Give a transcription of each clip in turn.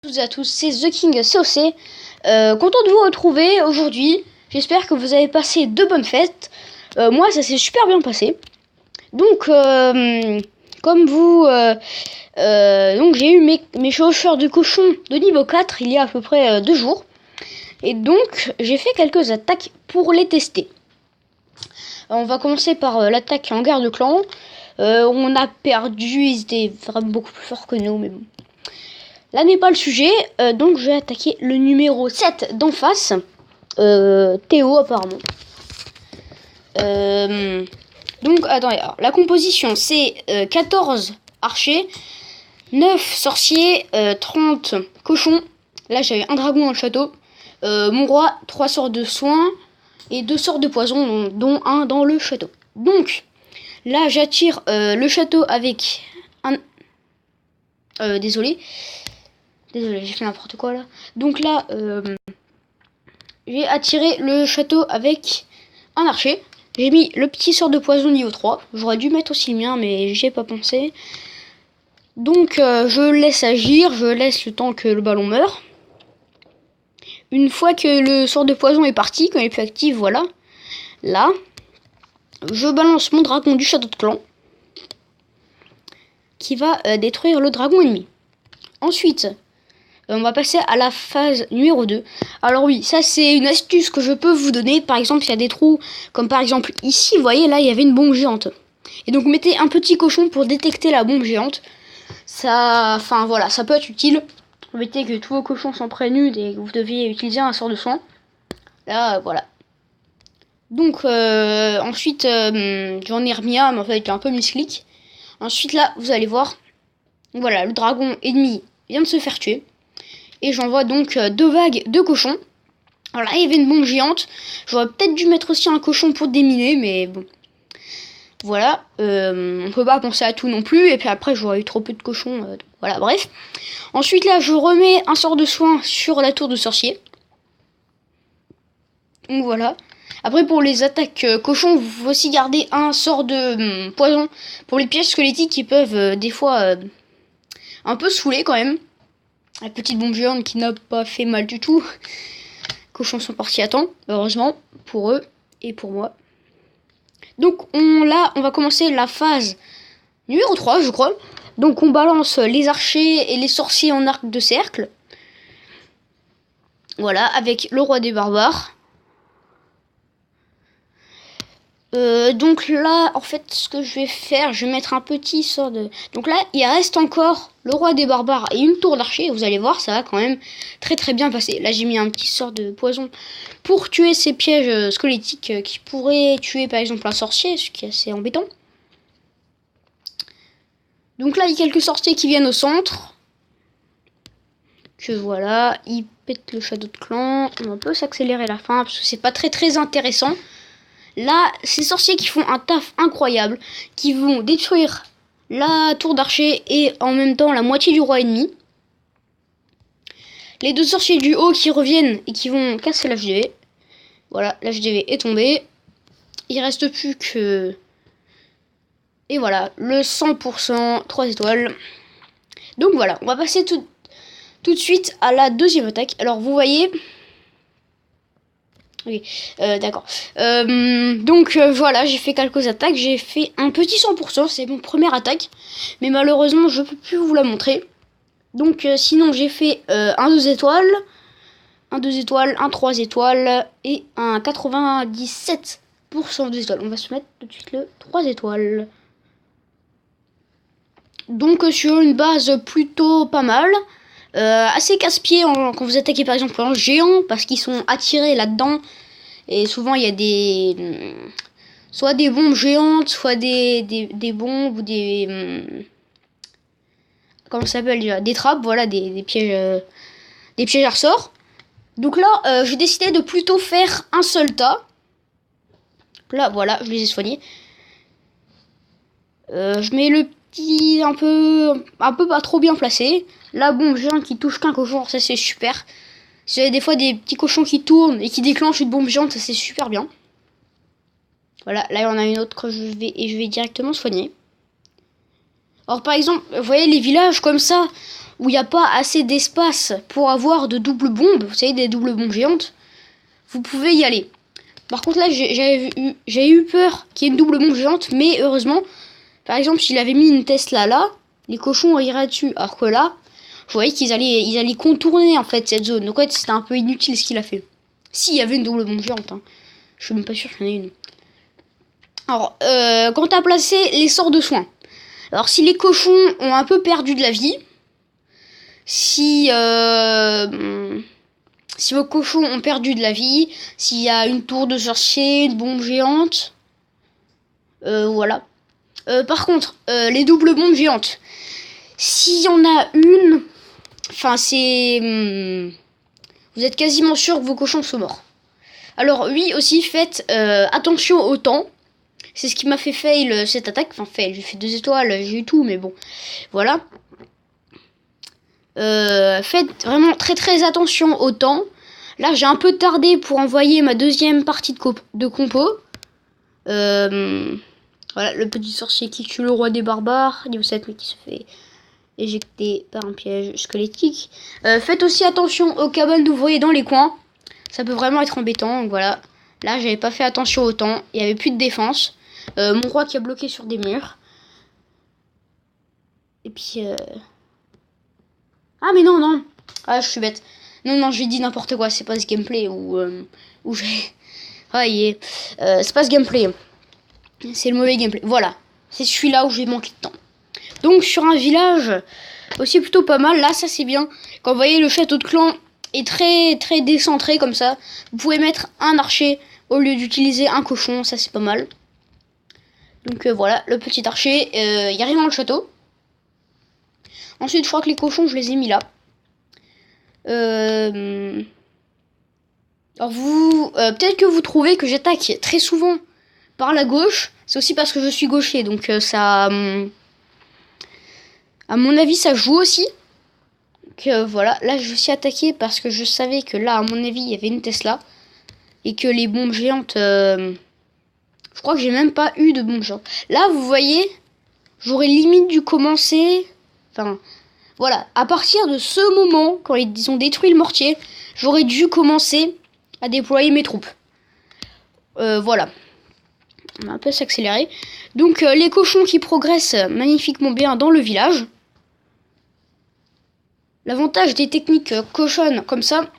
Toutes et à tous, c'est The King COC. Content de vous retrouver aujourd'hui. J'espère que vous avez passé de bonnes fêtes. Moi, ça s'est super bien passé. Donc, comme vous, donc j'ai eu mes chaussures de cochon de niveau 4 il y a à peu près 2 jours. Et donc, j'ai fait quelques attaques pour les tester. On va commencer par l'attaque en guerre de clan. On a perdu, ils étaient vraiment beaucoup plus forts que nous, mais bon. Là n'est pas le sujet, donc je vais attaquer le numéro 7 d'en face, Théo apparemment. Donc attendez, alors, la composition c'est 14 archers, 9 sorciers, 30 cochons. Là j'avais un dragon dans le château, mon roi, 3 sorts de soins et 2 sorts de poison, dont un dans le château. Donc là j'attire le château avec un... Désolé, j'ai fait n'importe quoi là. Donc là, j'ai attiré le château avec un archer. J'ai mis le petit sort de poison niveau 3. J'aurais dû mettre aussi le mien, mais j'y ai pas pensé. Donc je laisse agir, je laisse le temps que le ballon meure. Une fois que le sort de poison est parti, quand il est plus actif, voilà. Là, je balance mon dragon du château de clan, qui va détruire le dragon ennemi. Ensuite, on va passer à la phase numéro 2. Alors oui, ça c'est une astuce que je peux vous donner. Par exemple, il y a des trous, comme par exemple ici, vous voyez, là il y avait une bombe géante. Et donc mettez un petit cochon pour détecter la bombe géante. Ça, enfin voilà, ça peut être utile. Mettez que tous vos cochons sont prévenus et que vous deviez utiliser un sort de soin. Là, voilà. Donc ensuite, j'en ai remis un, mais en fait il est un peu misclic. Ensuite là, vous allez voir, voilà, le dragon ennemi vient de se faire tuer. Et j'envoie donc 2 vagues de cochons. Alors là, il y avait une bombe géante. J'aurais peut-être dû mettre aussi un cochon pour déminer, mais bon. Voilà. On peut pas penser à tout non plus. Et puis après, j'aurais eu trop peu de cochons. Voilà, bref. Ensuite, là, je remets un sort de soin sur la tour de sorcier. Donc voilà. Après, pour les attaques cochons, vous pouvez aussi garder un sort de poison pour les pièges squelettiques qui peuvent des fois un peu saouler quand même. La petite bombe géante qui n'a pas fait mal du tout. Les cochons sont partis à temps, heureusement, pour eux et pour moi. Donc on va commencer la phase numéro 3, je crois. Donc on balance les archers et les sorciers en arc de cercle. Voilà, avec le roi des barbares. Donc là, en fait, ce que je vais faire, je vais mettre un petit sort de... Donc là, il reste encore le roi des barbares et une tour d'archer. Vous allez voir, ça va quand même très très bien passer. Là, j'ai mis un petit sort de poison pour tuer ces pièges squelettiques qui pourraient tuer par exemple un sorcier, ce qui est assez embêtant. Donc là, il y a quelques sorciers qui viennent au centre. Que voilà, ils pètent le château de clan. On peut s'accélérer la fin parce que c'est pas très très intéressant. Là, ces sorciers qui font un taf incroyable, qui vont détruire la tour d'archer et en même temps la moitié du roi ennemi. Les 2 sorciers du haut qui reviennent et qui vont casser l'HDV. Voilà, l'HDV est tombé. Il reste plus que... Et voilà, le 100%, 3 étoiles. Donc voilà, on va passer tout de suite à la deuxième attaque. Alors vous voyez... Oui, d'accord. Donc voilà, j'ai fait quelques attaques. J'ai fait un petit 100%, c'est mon première attaque. Mais malheureusement, je peux plus vous la montrer. Donc sinon, j'ai fait un 2 étoiles, un 2 étoiles, un 3 étoiles et un 97% 2 étoiles. On va se mettre tout de suite le 3 étoiles. Donc sur une base plutôt pas mal. Assez casse-pied quand vous attaquez par exemple un géant parce qu'ils sont attirés là-dedans et souvent il y a des soit des bombes géantes, soit des bombes ou des comment ça s'appelle déjà, des trappes, voilà, des pièges à ressort. Donc là j'ai décidé de plutôt faire un seul tas. Là voilà, je les ai soignés. Je mets le petit un peu pas trop bien placé. La bombe géante qui touche qu'un cochon, ça c'est super. Si vous avez des fois des petits cochons qui tournent et qui déclenchent une bombe géante, ça c'est super bien. Voilà, là il y en a une autre que je vais directement soigner. Alors par exemple, vous voyez les villages comme ça, où il n'y a pas assez d'espace pour avoir de doubles bombes, vous savez, des doubles bombes géantes, vous pouvez y aller. Par contre là j'ai eu peur qu'il y ait une double bombe géante, mais heureusement, par exemple s'il avait mis une Tesla là, les cochons iraient dessus, alors que là, je voyais qu'ils allaient contourner en fait cette zone, donc en fait c'était un peu inutile ce qu'il a fait. S'il y avait une double bombe géante, hein. Je suis même pas sûr qu'il y en ait une. Alors, quand tu as placé les sorts de soins, alors si les cochons ont un peu perdu de la vie, si vos cochons ont perdu de la vie, s'il y a une tour de sorcier, une bombe géante, voilà. Par contre, les doubles bombes géantes, s'il y en a une, enfin vous êtes quasiment sûr que vos cochons sont morts. Alors oui, aussi faites attention au temps. C'est ce qui m'a fait fail cette attaque. Enfin fail, j'ai fait 2 étoiles, j'ai eu tout, mais bon. Voilà. Faites vraiment très très attention au temps. Là j'ai un peu tardé pour envoyer ma deuxième partie de compo. Voilà, le petit sorcier qui tue le roi des barbares. Niveau 7 mais qui se fait éjecter par un piège squelettique. Faites aussi attention aux cabanes d'ouvriers dans les coins. Ça peut vraiment être embêtant. Donc voilà. Là j'avais pas fait attention au temps. Il n'y avait plus de défense. Mon roi qui a bloqué sur des murs. Et puis ah mais non. Ah je suis bête. Non j'ai dit n'importe quoi. C'est pas ce gameplay où j'ai... Ah c'est pas ce gameplay. C'est le mauvais gameplay. Voilà. C'est celui-là où j'ai manqué de temps. Donc sur un village aussi plutôt pas mal. Là ça c'est bien. Quand vous voyez le château de clan est très très décentré comme ça. Vous pouvez mettre un archer au lieu d'utiliser un cochon. Ça c'est pas mal. Donc voilà, le petit archer, il n'y a rien dans le château. Ensuite, je crois que les cochons, je les ai mis là. Alors peut-être que vous trouvez que j'attaque très souvent par la gauche. C'est aussi parce que je suis gaucher, donc ça... à mon avis, ça joue aussi. Donc voilà, là je suis attaqué parce que je savais que là, à mon avis, il y avait une Tesla. Et que les bombes géantes... je crois que j'ai même pas eu de bombes géantes. Là, vous voyez, j'aurais limite dû commencer... Enfin, voilà. À partir de ce moment, quand ils ont détruit le mortier, j'aurais dû commencer à déployer mes troupes. Voilà. On va un peu s'accélérer. Donc, les cochons qui progressent magnifiquement bien dans le village. L'avantage des techniques cochonnes comme ça...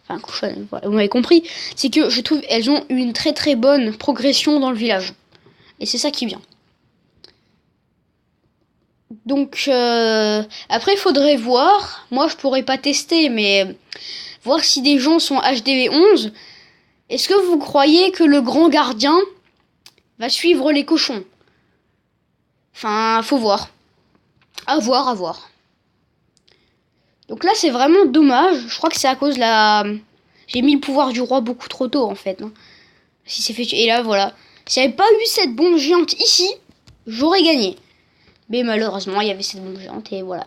Enfin, cochonnes, voilà, vous m'avez compris. C'est que je trouve elles ont une très très bonne progression dans le village. Et c'est ça qui est bien. Donc, après, il faudrait voir. Moi, je pourrais pas tester, mais voir si des gens sont HDV 11. Est-ce que vous croyez que le grand gardien va suivre les cochons? Enfin, faut voir. À voir. Donc là, c'est vraiment dommage. Je crois que c'est à cause de la... J'ai mis le pouvoir du roi beaucoup trop tôt, en fait. Hein. Si c'est fait... Et là, voilà. Si j'avais pas eu cette bombe géante ici, j'aurais gagné. Mais malheureusement, il y avait cette bombe géante et voilà.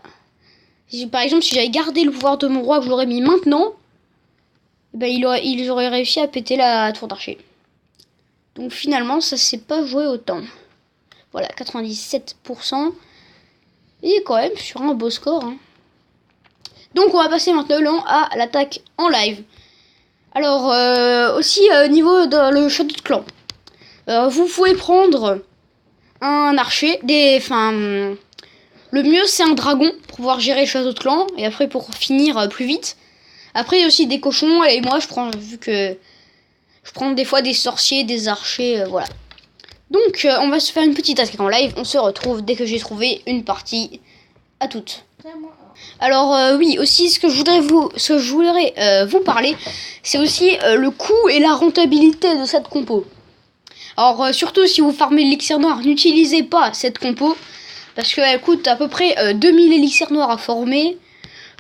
Par exemple, si j'avais gardé le pouvoir de mon roi que je l'aurais mis maintenant, ben, ils auraient réussi à péter la tour d'archer. Donc finalement, ça s'est pas joué autant. Voilà, 97%. Et quand même sur un beau score. Hein. Donc on va passer maintenant à l'attaque en live. Alors, aussi niveau de le château de clan. Vous pouvez prendre un archer, le mieux c'est un dragon pour pouvoir gérer le château de clan et après pour finir plus vite. Après il y a aussi des cochons et moi je prends des fois des sorciers, des archers, voilà. Donc on va se faire une petite attaque en live, on se retrouve dès que j'ai trouvé une partie. À toutes. Alors oui, aussi ce que je voudrais vous parler, c'est aussi le coût et la rentabilité de cette compo. Alors surtout si vous farmez l'élixir noir, n'utilisez pas cette compo parce qu'elle coûte à peu près 2000 élixirs noirs à former.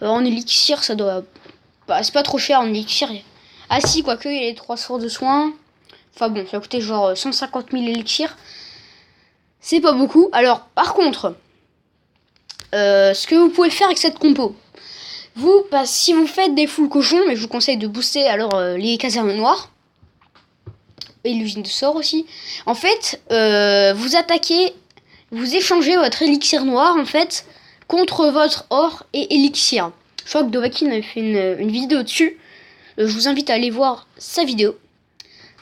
En élixir ça doit... Bah, c'est pas trop cher en élixir. Ah si, quoique il y a les 3 sorts de soins. Enfin bon, ça va coûter genre 150 000 élixirs. C'est pas beaucoup. Alors par contre, ce que vous pouvez faire avec cette compo, si vous faites des full cochons, mais je vous conseille de booster alors les casernes noires. Et l'usine de sort aussi. En fait, vous échangez votre élixir noir en fait contre votre or et élixir. Je crois que Dovahkiin a fait une vidéo dessus. Je vous invite à aller voir sa vidéo.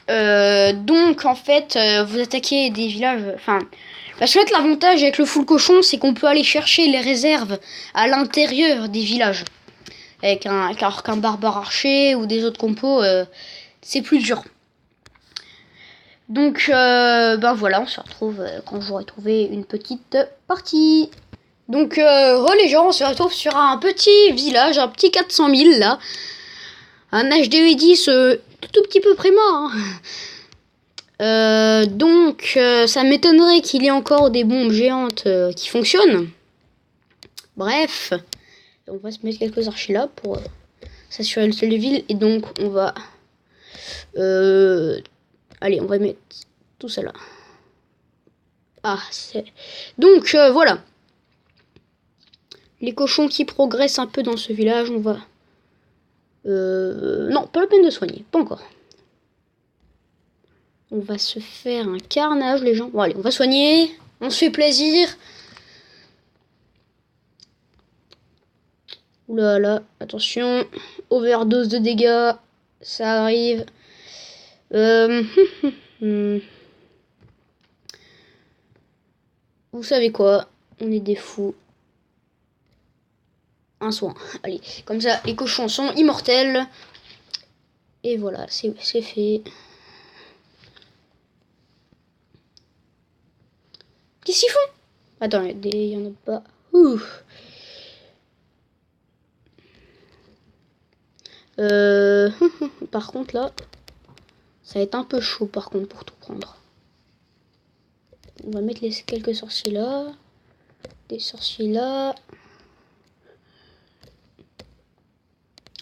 Donc en fait, vous attaquez des villages. Enfin, parce que l'avantage avec le full cochon, c'est qu'on peut aller chercher les réserves à l'intérieur des villages. Alors qu'un barbare archer ou des autres compos, c'est plus dur. Donc, ben voilà, on se retrouve quand j'aurai trouvé une petite partie. Donc, les gens, on se retrouve sur un petit village, un petit 400 000 là. Un HDV10 tout petit peu près mort. Hein. Donc, ça m'étonnerait qu'il y ait encore des bombes géantes qui fonctionnent. Bref, on va se mettre quelques archers là pour s'assurer le sel de ville. Et donc, on va... allez, on va mettre tout ça là. Ah, c'est... Donc, voilà. Les cochons qui progressent un peu dans ce village, on va... non, pas la peine de soigner, pas encore. On va se faire un carnage, les gens. Bon, allez, on va soigner. On se fait plaisir. Oula là, attention. Overdose de dégâts. Ça arrive. Vous savez quoi? On est des fous. Un soin. Allez, comme ça, les cochons sont immortels. Et voilà, c'est fait. Qu'est-ce qu'ils font? Attends, il y en a pas. Ouh. Par contre, là, ça va être un peu chaud, par contre, pour tout prendre. On va mettre quelques sorciers là. Des sorciers là.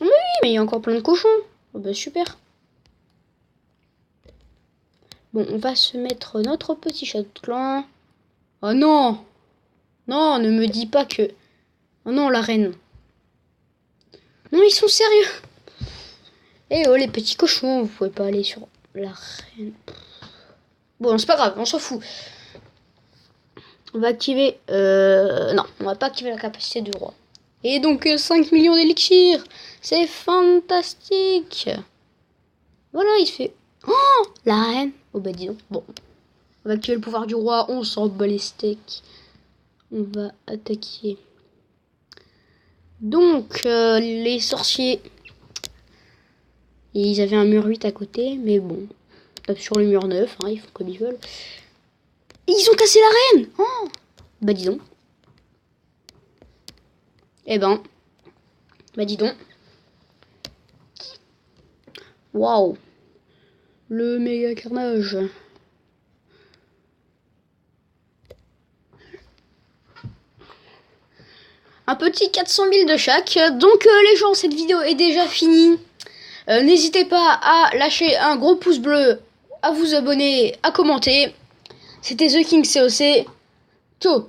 Mais oui, mais il y a encore plein de cochons. Oh bah super. Bon, on va se mettre notre petit châtelain. Oh non! Non, ne me dis pas que... Oh non, la reine. Non, ils sont sérieux. Eh oh, les petits cochons, vous pouvez pas aller sur la reine. Bon, c'est pas grave, on s'en fout. On va activer... Non, on va pas activer la capacité du roi. Et donc 5 millions d'élixir. C'est fantastique. Voilà, il se fait... Oh, la reine. Oh bah dis donc. Bon. On va activer le pouvoir du roi. On s'en bat les steaks. On va attaquer. Donc, les sorciers... Ils avaient un mur 8 à côté. Mais bon. Tape sur le mur 9. Hein, ils font comme ils veulent. Et ils ont cassé la reine. Oh, bah dis donc. Eh ben, bah dis donc. Waouh. Le méga carnage. Un petit 400 000 de chaque. Donc les gens, cette vidéo est déjà finie. N'hésitez pas à lâcher un gros pouce bleu, à vous abonner, à commenter. C'était The King COC. Ciao.